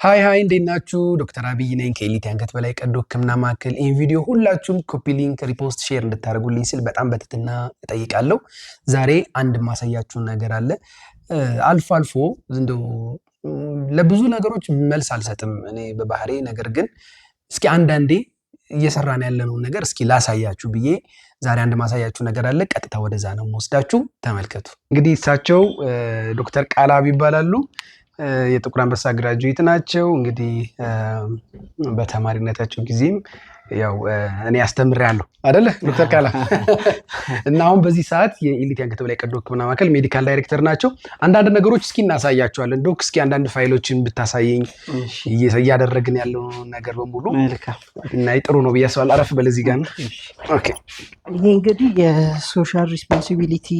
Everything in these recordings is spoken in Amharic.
ሃይ እንዴት ናችሁ? ዶክተር አብይ ነኝ ከኤሊት አንገት በላይ ቀዶ ህክምና ማዕከል። ይህን ቪዲዮ ሁላችሁም ኮፒ ሊንክ፣ ሪፖስት፣ ሼር እንድታደርጉልኝ ስል በጣም በትህትና እጠይቃለሁ። ዛሬ አንድ ማሳያችሁ ነገር አለ። አልፎ አልፎ እንደው ለብዙ ነገሮች መልስ አልሰጥም እኔ በባህሪ፣ ነገር ግን እስኪ አንዳንዴ እየሰራን ያለነው ነገር እስኪ ላሳያችሁ ብዬ ዛሬ አንድ ማሳያችሁ ነገር አለ። ቀጥታ ወደዛ ነው የምወስዳችሁ፣ ተመልከቱ። እንግዲህ እሳቸው ዶክተር ቃላብ ይባላሉ። የጥቁር አንበሳ ግራጁዌት ናቸው። እንግዲህ በተማሪነታቸው ጊዜም ያው እኔ አስተምሬያለሁ አይደለ ዶክተር ቃላብ እና አሁን በዚህ ሰዓት የኤሊት አንገት በላይ ቀዶ ህክምና ማዕከል ሜዲካል ዳይሬክተር ናቸው። አንዳንድ ነገሮች እስኪ እናሳያቸዋለን። ዶክ እስኪ አንዳንድ ፋይሎችን ብታሳየኝ እያደረግን ያለው ነገር በሙሉ እና ጥሩ ነው ብዬ አስባለሁ። አረፍ በል እዚህ ጋር ነው። ኦኬ፣ ይሄ እንግዲህ የሶሻል ሪስፖንሲቢሊቲ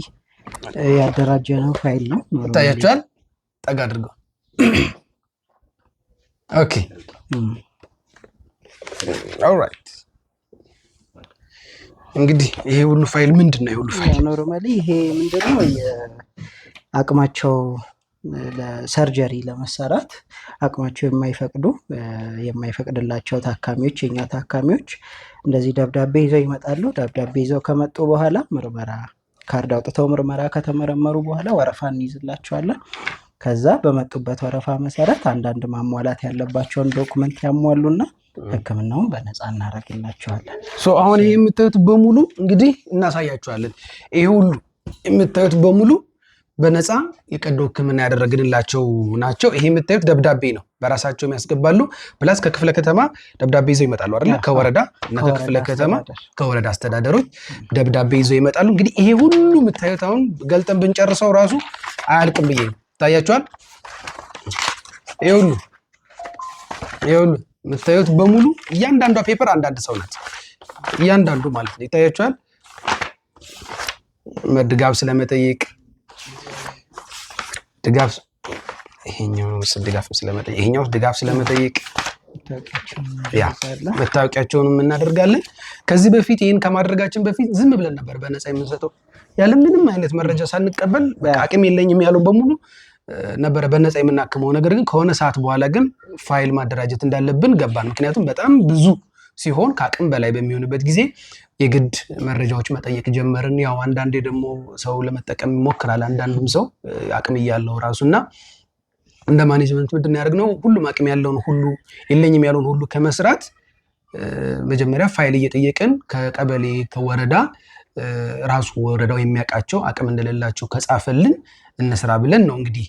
ያደራጀ ነው ፋይል ነው። ታያችኋል። ጠጋ አድርገው። ኦኬ ኦልራይት። እንግዲህ ይሄ ሁሉ ፋይል ምንድነው? ይሄ ሁሉ ፋይል ኖርማሊ ይሄ ምንድነው የአቅማቸው ለሰርጀሪ ለመሰራት አቅማቸው የማይፈቅድላቸው ታካሚዎች የኛ ታካሚዎች እንደዚህ ደብዳቤ ይዘው ይመጣሉ። ደብዳቤ ይዘው ከመጡ በኋላ ምርመራ ካርድ አውጥተው ምርመራ ከተመረመሩ በኋላ ወረፋ እንይዝላቸዋለን። ከዛ በመጡበት ወረፋ መሰረት አንዳንድ ማሟላት ያለባቸውን ዶክመንት ያሟሉና ህክምናውን በነፃ እናደርግላቸዋለን። አሁን ይሄ የምታዩት በሙሉ እንግዲህ እናሳያቸዋለን። ይሄ ሁሉ የምታዩት በሙሉ በነፃ የቀዶ ህክምና ያደረግንላቸው ናቸው። ይሄ የምታዩት ደብዳቤ ነው፣ በራሳቸው የሚያስገባሉ። ፕላስ ከክፍለ ከተማ ደብዳቤ ይዘው ይመጣሉ አይደል? ከወረዳ እና ከክፍለ ከተማ ከወረዳ አስተዳደሮች ደብዳቤ ይዘው ይመጣሉ። እንግዲህ ይሄ ሁሉ የምታዩት አሁን ገልጠን ብንጨርሰው ራሱ አያልቅም ብዬ ነው። ታያችኋል። ይሄ ሁሉ የምታዩት በሙሉ እያንዳንዷ ፔፐር አንዳንድ ሰው ናት፣ እያንዳንዱ ማለት ነው። ይታያችኋል። ድጋፍ ስለመጠየቅ ይሄኛው ድጋፍ ስለመጠየቅ መታወቂያቸውንም እናደርጋለን። ከዚህ በፊት ይህን ከማድረጋችን በፊት ዝም ብለን ነበር በነፃ የምንሰጠው ያለ ምንም አይነት መረጃ ሳንቀበል። አቅም የለኝም ያሉ በሙሉ ነበረ በነፃ የምናክመው። ነገር ግን ከሆነ ሰዓት በኋላ ግን ፋይል ማደራጀት እንዳለብን ገባን። ምክንያቱም በጣም ብዙ ሲሆን ከአቅም በላይ በሚሆንበት ጊዜ የግድ መረጃዎች መጠየቅ ጀመርን። ያው አንዳንዴ ደግሞ ሰው ለመጠቀም ይሞክራል፣ አንዳንዱም ሰው አቅም እያለው ራሱና እንደ ማኔጅመንት ምንድን ያደርግነው ሁሉም አቅም ያለውን ሁሉ የለኝም ያለውን ሁሉ ከመስራት መጀመሪያ ፋይል እየጠየቅን ከቀበሌ ከወረዳ ራሱ ወረዳው የሚያውቃቸው አቅም እንደሌላቸው ከጻፈልን እንስራ ብለን ነው እንግዲህ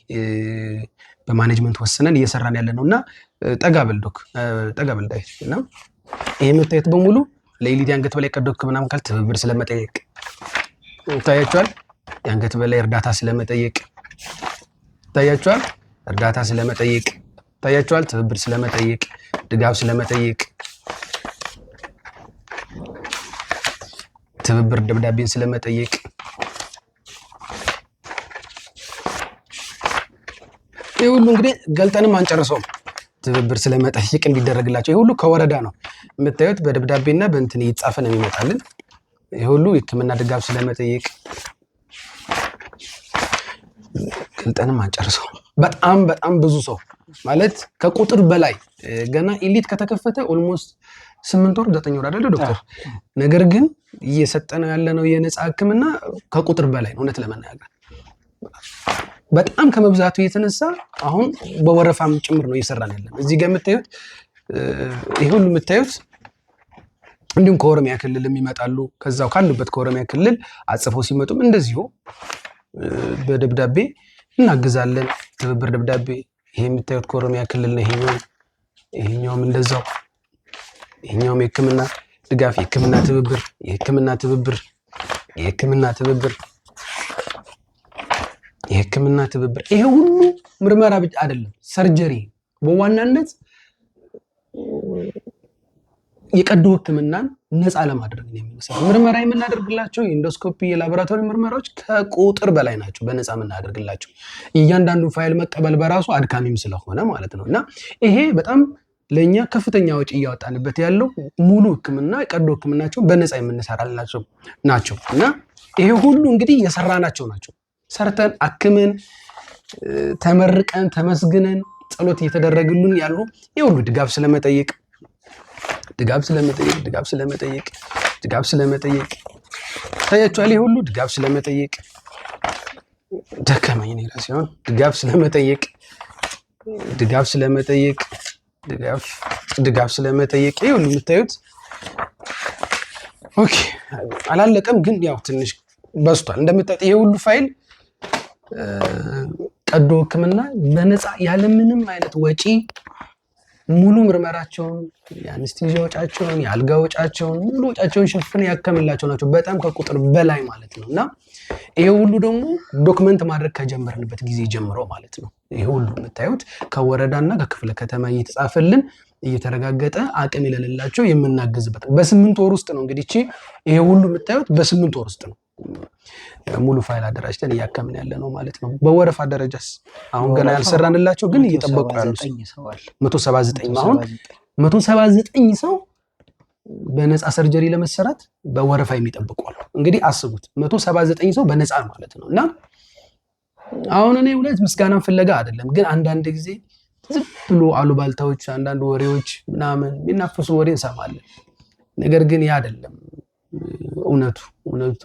በማኔጅመንት ወስነን እየሰራን ያለ ነው። እና ጠጋበል ዳይ እና ይሄ የምታዩት በሙሉ ለኤሊት አንገት በላይ ቀዶ ህክምና ማዕከል ትብብር ስለመጠየቅ ታያችኋል። የአንገት በላይ እርዳታ ስለመጠየቅ ታያችኋል። እርዳታ ስለመጠየቅ ታያችኋል። ትብብር ስለመጠየቅ፣ ድጋፍ ስለመጠየቅ፣ ትብብር ደብዳቤን ስለመጠየቅ፣ ይሄ ሁሉ እንግዲህ ገልጠንም አንጨርሰውም። ትብብር ስለመጠየቅ እንዲደረግላቸው ይሄ ሁሉ ከወረዳ ነው የምታዩት። በደብዳቤና በእንትን እየተጻፈ ነው የሚመጣልን። ይሄ ሁሉ የህክምና ድጋፍ ስለመጠየቅ ገልጠንም አንጨርሰውም። በጣም ብዙ ሰው ማለት ከቁጥር በላይ ገና ኤሊት ከተከፈተ ኦልሞስት 8 ወር 9 ወር አይደለ ዶክተር? ነገር ግን እየሰጠነው ያለነው የነፃ ህክምና ከቁጥር በላይ ነው። እውነት ለመናገር በጣም ከመብዛቱ የተነሳ አሁን በወረፋም ጭምር ነው እየሰራን ያለን። እዚህ ጋር የምታዩት ይሄ ሁሉ የምታዩት እንዲሁም ከኦሮሚያ ክልል የሚመጣሉ። ከዛው ካሉበት ከኦሮሚያ ክልል አጽፈው ሲመጡም እንደዚሁ በደብዳቤ እናግዛለን። ትብብር ደብዳቤ ይሄ የምታዩት ከኦሮሚያ ክልል ነው። ይሄኛውም እንደዛው። ይሄኛውም የህክምና ድጋፍ፣ የህክምና ትብብር። ይሄ ሁሉ ምርመራ ብቻ አይደለም፣ ሰርጀሪ በዋናነት የቀዶ ህክምናን ነፃ ለማድረግ ነው የሚሰራው። ምርመራ የምናደርግላቸው የኢንዶስኮፒ የላቦራቶሪ ምርመራዎች ከቁጥር በላይ ናቸው፣ በነፃ የምናደርግላቸው። እያንዳንዱ ፋይል መቀበል በራሱ አድካሚም ስለሆነ ማለት ነው። እና ይሄ በጣም ለእኛ ከፍተኛ ወጪ እያወጣንበት ያለው ሙሉ ህክምና የቀዶ ህክምናቸው በነፃ የምንሰራላቸው ናቸው። እና ይሄ ሁሉ እንግዲህ የሰራናቸው ናቸው። ሰርተን አክመን ተመርቀን ተመስግነን ጸሎት እየተደረገልን ያሉ የሁሉ ድጋፍ ስለመጠየቅ ታያችኋል። የሁሉ ድጋፍ ስለመጠየቅ ደከመኝ ነው ሲሆን ድጋፍ ስለመጠየቅ ይሁን የምታዩት። ኦኬ አላለቀም፣ ግን ያው ትንሽ በዝቷል። እንደምታዩት ይሄ ሁሉ ፋይል ቀዶ ሕክምና በነፃ ያለምንም አይነት ወጪ ሙሉ ምርመራቸውን፣ የአንስቴዥያ ወጫቸውን፣ የአልጋ ወጫቸውን፣ ሙሉ ወጫቸውን ሸፍነው ያከምላቸው ናቸው። በጣም ከቁጥር በላይ ማለት ነው። እና ይሄ ሁሉ ደግሞ ዶክመንት ማድረግ ከጀመርንበት ጊዜ ጀምሮ ማለት ነው። ይሄ ሁሉ የምታዩት ከወረዳና ከክፍለ ከተማ እየተጻፈልን እየተረጋገጠ አቅም የሌላቸው የምናገዝበት በ8 ወር ውስጥ ነው። እንግዲህ ይሄ ሁሉ የምታዩት በ8 ወር ውስጥ ነው። ሙሉ ፋይል አደራጅተን እያከምን ያለ ነው ማለት ነው። በወረፋ ደረጃስ አሁን ገና ያልሰራንላቸው ግን እየጠበቁ ያሉ 179 አሁን 179 ሰው በነፃ ሰርጀሪ ለመሰራት በወረፋ የሚጠብቁ አሉ። እንግዲህ አስቡት 179 ሰው በነፃ ማለት ነው። እና አሁን እኔ እውነት ምስጋናን ፍለጋ አይደለም፣ ግን አንዳንድ ጊዜ ዝም ብሎ አሉባልታዎች፣ አንዳንድ ወሬዎች ምናምን የሚናፈሱ ወሬ እንሰማለን። ነገር ግን ያ አይደለም እውነቱ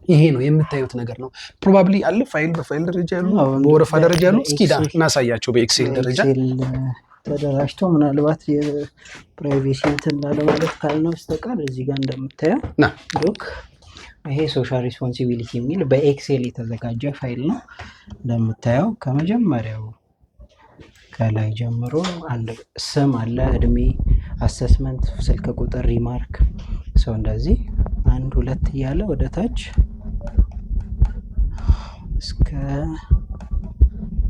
ይሄ ነው። የምታዩት ነገር ነው። ፕሮባብሊ አለ በፋይል ደረጃ ያሉ በወረፋ ደረጃ ያሉ እስኪ እናሳያቸው። በኤክሴል ደረጃ ተደራጅቶ ምናልባት የፕራይቬሲ እንትን ላለማለት ካልነው በስተቀር እዚህ ጋር እንደምታየው ሉክ ይሄ ሶሻል ሪስፖንሲቢሊቲ የሚል በኤክሴል የተዘጋጀ ፋይል ነው። እንደምታየው ከመጀመሪያው ከላይ ጀምሮ አንድ ስም አለ፣ እድሜ፣ አሰስመንት፣ ስልክ ቁጥር፣ ሪማርክ ሰው እንደዚህ 1 2 እያለ ወደ ታች እስከ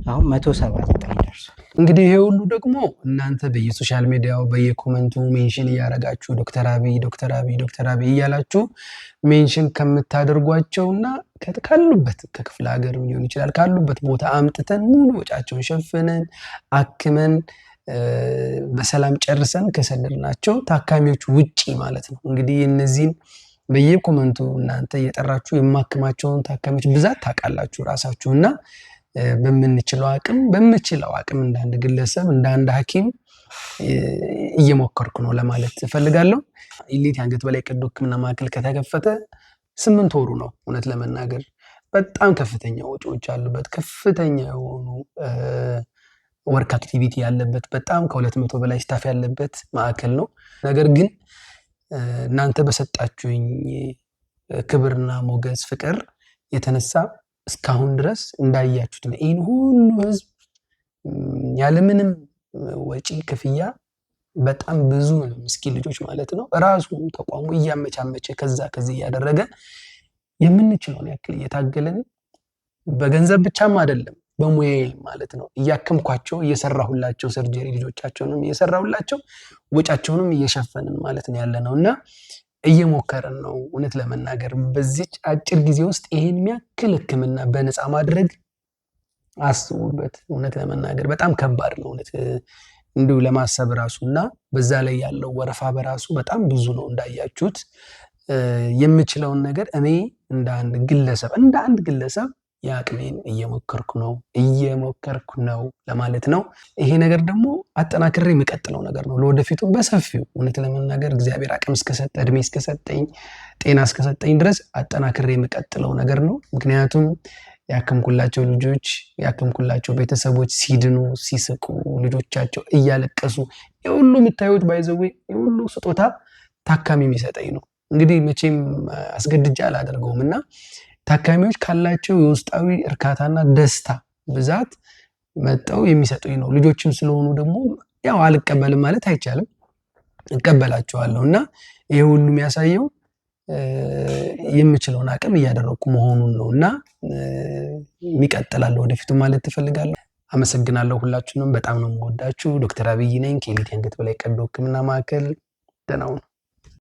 አሁን 179 ደርሷል። እንግዲህ ይሄ ሁሉ ደግሞ እናንተ በየሶሻል ሚዲያው በየኮመንቱ ሜንሽን እያደረጋችሁ ዶክተር አብይ እያላችሁ ሜንሽን ከምታደርጓቸውና ካሉበት ከክፍለ ሀገር ሊሆን ይችላል ካሉበት ቦታ አምጥተን ሙሉ ወጫቸውን ሸፍነን አክመን በሰላም ጨርሰን ከሰደድናቸው ታካሚዎች ውጪ ማለት ነው። እንግዲህ እነዚህን በየኮመንቱ እናንተ እየጠራችሁ የማክማቸውን ታካሚዎች ብዛት ታውቃላችሁ ራሳችሁና በምችለው አቅም እንደ አንድ ግለሰብ እንደ አንድ ሐኪም እየሞከርኩ ነው ለማለት እፈልጋለሁ። ኢሊት የአንገት በላይ ቀዶ ሕክምና ማዕከል ከተከፈተ 8 ወሩ ነው። እውነት ለመናገር በጣም ከፍተኛ ወጪዎች ያሉበት ከፍተኛ የሆኑ ወርክ አክቲቪቲ ያለበት በጣም ከ200 በላይ ስታፍ ያለበት ማዕከል ነው። ነገር ግን እናንተ በሰጣችሁኝ ክብርና ሞገስ ፍቅር የተነሳ እስካሁን ድረስ እንዳያችሁት ነው። ይህን ሁሉ ህዝብ ያለምንም ወጪ ክፍያ በጣም ብዙ ምስኪን ልጆች ማለት ነው ራሱ ተቋሙ እያመቻመቸ ከዚህ እያደረገ የምንችለውን ያክል እየታገለን በገንዘብ ብቻም አይደለም በሙያዬ ማለት ነው እያከምኳቸው እየሰራሁላቸው ሰርጀሪ ልጆቻቸውንም እየሰራሁላቸው ወጫቸውንም እየሸፈንን ማለት ነው ያለነውና እየሞከረን ነው። እውነት ለመናገር በዚህ አጭር ጊዜ ውስጥ ይሄን የሚያክል ሕክምና በነፃ ማድረግ አስቡበት። እውነት ለመናገር በጣም ከባድ ነው እውነት እንዲሁ ለማሰብ ራሱና በዛ ላይ ያለው ወረፋ በራሱ በጣም ብዙ ነው። እንዳያችሁት የምችለውን ነገር እኔ እንደ አንድ ግለሰብ የአቅሜን እየሞከርኩ ነው ለማለት ነው። ይሄ ነገር ደግሞ አጠናክሬ የሚቀጥለው ነገር ነው ለወደፊቱ በሰፊው እውነት ለመናገር እግዚአብሔር አቅም እስከሰጠ እድሜ እስከሰጠኝ ጤና እስከሰጠኝ ድረስ አጠናክሬ የሚቀጥለው ነገር ነው። ምክንያቱም ያከምኩላቸው ልጆች ያከምኩላቸው ቤተሰቦች ሲድኑ ሲስቁ ልጆቻቸው እያለቀሱ የሁሉ የምታዩት ባይዘዌ የሁሉ ስጦታ ታካሚ የሚሰጠኝ ነው። እንግዲህ መቼም አስገድጃ አላደርገውም እና ታካሚዎች ካላቸው የውስጣዊ እርካታና ደስታ ብዛት መጣው የሚሰጡኝ ነው። ልጆችም ስለሆኑ ደግሞ ያው አልቀበልም ማለት አይቻልም፣ እቀበላቸዋለሁ እና ይሄ ሁሉ የሚያሳየው የምችለውን አቅም እያደረኩ መሆኑን ነውና የሚቀጥላል ወደፊቱ ማለት ትፈልጋለሁ። አመሰግናለሁ። ሁላችሁንም በጣም ነው የምወዳችሁ። ዶክተር አብይ ነኝ ከኤሊት የአንገት በላይ ቀዶ ሕክምና ማዕከል። ደህና ሁኑ።